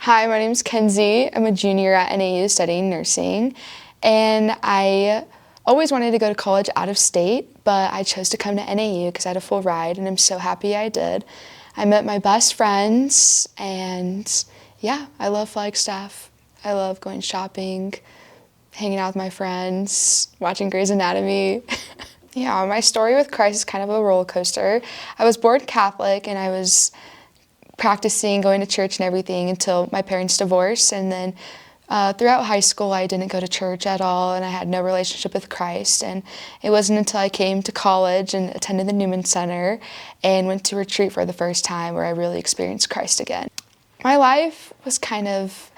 Hi, my name's Kenzie. I'm a junior at NAU studying nursing, and I always wanted to go to college out of state, but I chose to come to NAU because I had a full ride, and I'm so happy I did. I met my best friends, and yeah, I love Flagstaff. I love going shopping, hanging out with my friends, watching Grey's Anatomy. Yeah, my story with Christ is kind of a roller coaster. I was born Catholic, and I was practicing going to church and everything until my parents divorced, and then throughout high school I didn't go to church at all, and I had no relationship with Christ. And it wasn't until I came to college and attended the Newman Center and went to retreat for the first time where I really experienced Christ again. My life was kind of,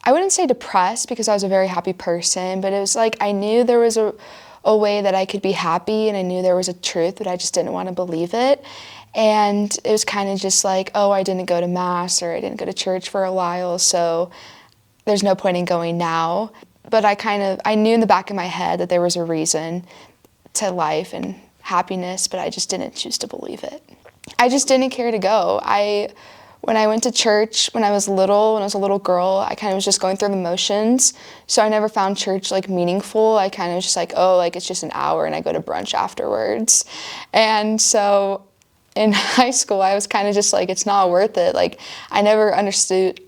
I wouldn't say depressed because I was a very happy person, but it was like I knew there was a way that I could be happy, and I knew there was a truth, but I just didn't want to believe it. And it was kind of just like, oh, I didn't go to Mass or I didn't go to church for a while, so there's no point in going now. But I knew in the back of my head that there was a reason to life and happiness, but I just didn't choose to believe it. I just didn't care to go. When I went to church when I was a little girl, I kind of was just going through the motions. So I never found church like meaningful. I kind of was just like, oh, like it's just an hour and I go to brunch afterwards. And so in high school, I was kind of just like, it's not worth it. Like, I never understood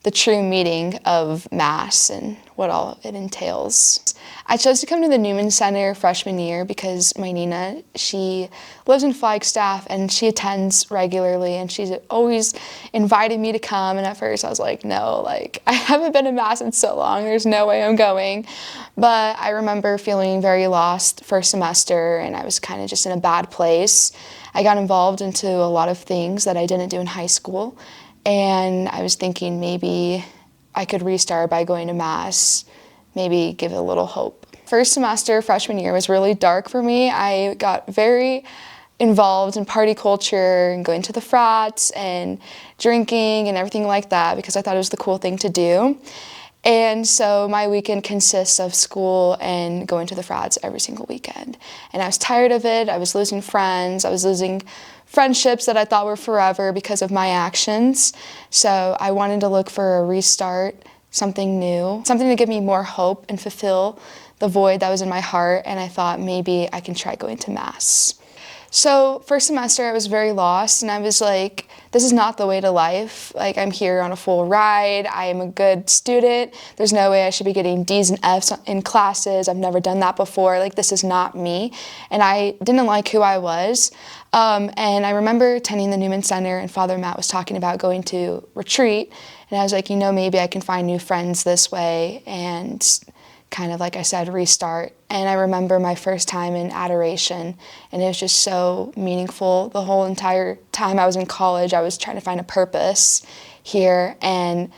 the true meaning of Mass and what all it entails. I chose to come to the Newman Center freshman year because my Nina, she lives in Flagstaff and she attends regularly, and she's always invited me to come. And at first I was like, no, like I haven't been to Mass in so long, there's no way I'm going. But I remember feeling very lost first semester, and I was kind of just in a bad place. I got involved into a lot of things that I didn't do in high school, and I was thinking maybe I could restart by going to Mass, maybe give it a little hope. First semester, freshman year, was really dark for me. I got very involved in party culture and going to the frats and drinking and everything like that because I thought it was the cool thing to do. And so my weekend consists of school and going to the frats every single weekend. And I was tired of it. I was losing friends. I was losing friendships that I thought were forever because of my actions. So I wanted to look for a restart, something new, something to give me more hope and fulfill the void that was in my heart. And I thought maybe I can try going to Mass. So first semester I was very lost, and I was like, this is not the way to life. Like, I'm here on a full ride. I am a good student. There's no way I should be getting D's and F's in classes. I've never done that before. Like, this is not me. And I didn't like who I was. And I remember attending the Newman Center, and Father Matt was talking about going to retreat. And I was like, maybe I can find new friends this way and kind of, like I said, restart. And I remember my first time in adoration, and it was just so meaningful. The whole entire time I was in college, I was trying to find a purpose here, and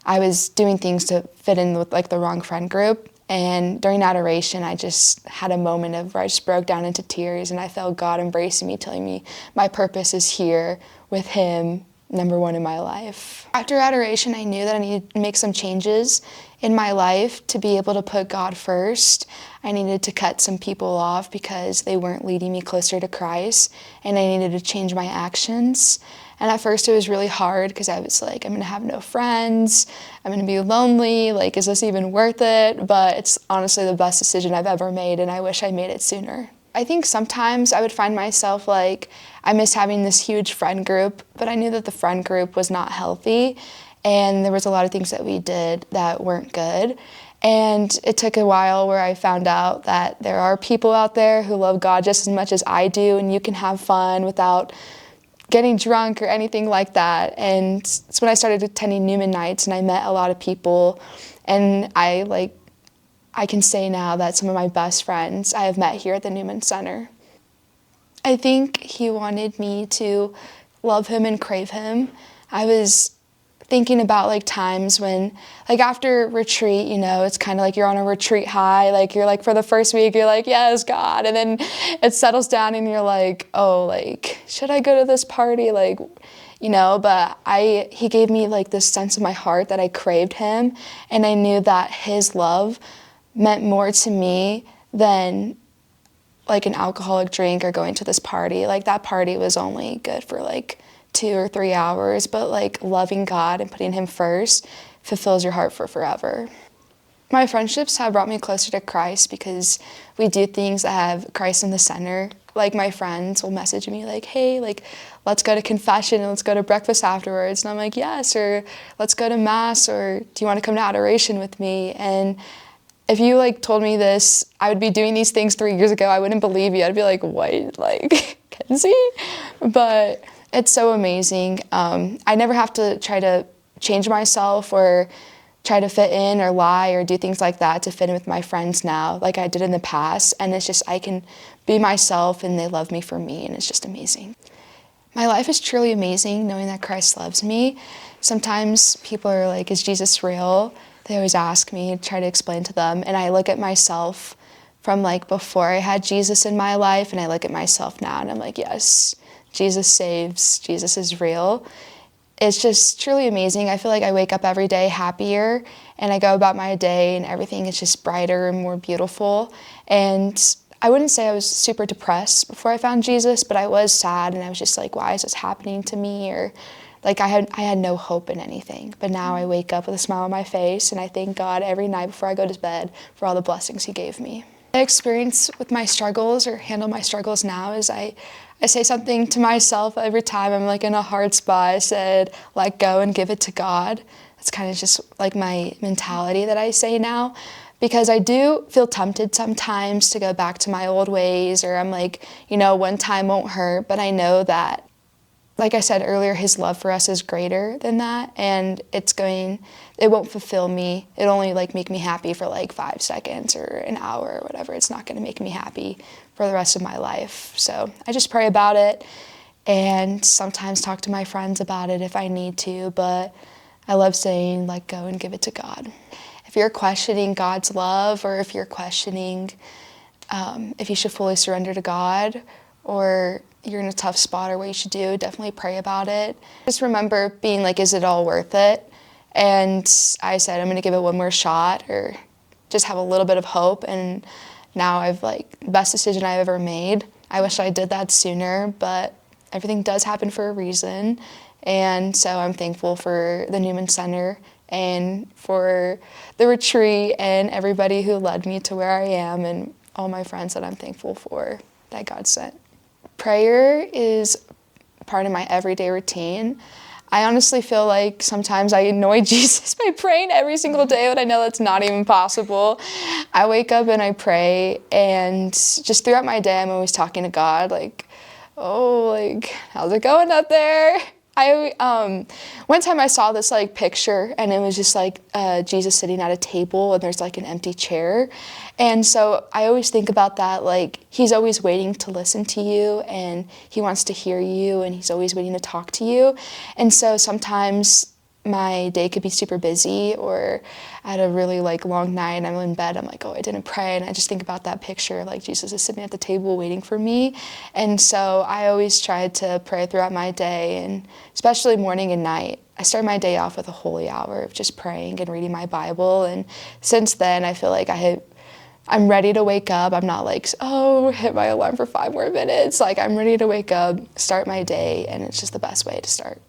I was doing things to fit in with like the wrong friend group. And during adoration, I just had a moment where I just broke down into tears, and I felt God embracing me, telling me my purpose is here with Him, number one in my life. After adoration, I knew that I needed to make some changes in my life to be able to put God first. I needed to cut some people off because they weren't leading me closer to Christ, and I needed to change my actions. And at first it was really hard because I was like, I'm gonna have no friends, I'm gonna be lonely, like, is this even worth it? But it's honestly the best decision I've ever made, and I wish I made it sooner. I think sometimes I would find myself like, I miss having this huge friend group, but I knew that the friend group was not healthy, and there was a lot of things that we did that weren't good. And it took a while where I found out that there are people out there who love God just as much as I do, and you can have fun without getting drunk or anything like that. And it's when I started attending Newman nights, and I met a lot of people, and I can say now that some of my best friends I have met here at the Newman Center. I think He wanted me to love Him and crave Him. I was thinking about like times when, like after retreat, it's kind of like you're on a retreat high, like you're like for the first week, you're like, yes, God. And then it settles down and you're like, oh, like, should I go to this party? Like, but He gave me like this sense of my heart that I craved Him. And I knew that His love meant more to me than like an alcoholic drink or going to this party. Like, that party was only good for like 2 or 3 hours, but like loving God and putting him first fulfills your heart for forever. My friendships have brought me closer to Christ because we do things that have Christ in the center. Like my friends will message me like, hey, like, let's go to confession and let's go to breakfast afterwards. And I'm like, yes, or let's go to mass, or do you want to come to adoration with me? And if you like told me this, I would be doing these things 3 years ago, I wouldn't believe you. I'd be like, what, like, Kenzie? But it's so amazing. I never have to try to change myself or try to fit in or lie or do things like that to fit in with my friends now, like I did in the past. And it's just, I can be myself and they love me for me, and it's just amazing. My life is truly amazing knowing that Christ loves me. Sometimes people are like, is Jesus real? They always ask me, try to explain to them. And I look at myself from like before I had Jesus in my life, and I look at myself now and I'm like, yes, Jesus saves, Jesus is real. It's just truly amazing. I feel like I wake up every day happier, and I go about my day and everything is just brighter and more beautiful. And I wouldn't say I was super depressed before I found Jesus, but I was sad, and I was just like, why is this happening to me? Or like I had no hope in anything. But now I wake up with a smile on my face, and I thank God every night before I go to bed for all the blessings he gave me. My experience with my struggles, or handle my struggles now, is I say something to myself every time I'm like in a hard spot. I said, let go and give it to God. That's kind of just like my mentality that I say now, because I do feel tempted sometimes to go back to my old ways, or I'm like, you know, one time won't hurt, but I know that, like I said earlier, his love for us is greater than that, and it won't fulfill me. It'll only like make me happy for like 5 seconds or an hour or whatever. It's not going to make me happy for the rest of my life. So I just pray about it and sometimes talk to my friends about it if I need to, but I love saying let go and give it to God. If you're questioning God's love, or if you're questioning if you should fully surrender to God, or you're in a tough spot or what you should do, definitely pray about it. Just remember being like, is it all worth it? And I said, I'm gonna give it one more shot, or just have a little bit of hope. And now I've like, best decision I've ever made. I wish I did that sooner, but everything does happen for a reason. And so I'm thankful for the Newman Center and for the retreat and everybody who led me to where I am, and all my friends that I'm thankful for that God sent. Prayer is part of my everyday routine. I honestly feel like sometimes I annoy Jesus by praying every single day, but I know that's not even possible. I wake up and I pray, and just throughout my day, I'm always talking to God, like, oh, like, how's it going up there? One time I saw this like picture, and it was just like Jesus sitting at a table, and there's like an empty chair. And so I always think about that, like he's always waiting to listen to you, and he wants to hear you, and he's always waiting to talk to you. And so sometimes my day could be super busy, or I had a really like long night and I'm in bed, I'm like, oh, I didn't pray. And I just think about that picture, like Jesus is sitting at the table waiting for me. And so I always try to pray throughout my day, and especially morning and night. I start my day off with a holy hour of just praying and reading my Bible. And since then, I feel like I'm ready to wake up. I'm not like, oh, hit my alarm for 5 more minutes. Like I'm ready to wake up, start my day, and it's just the best way to start.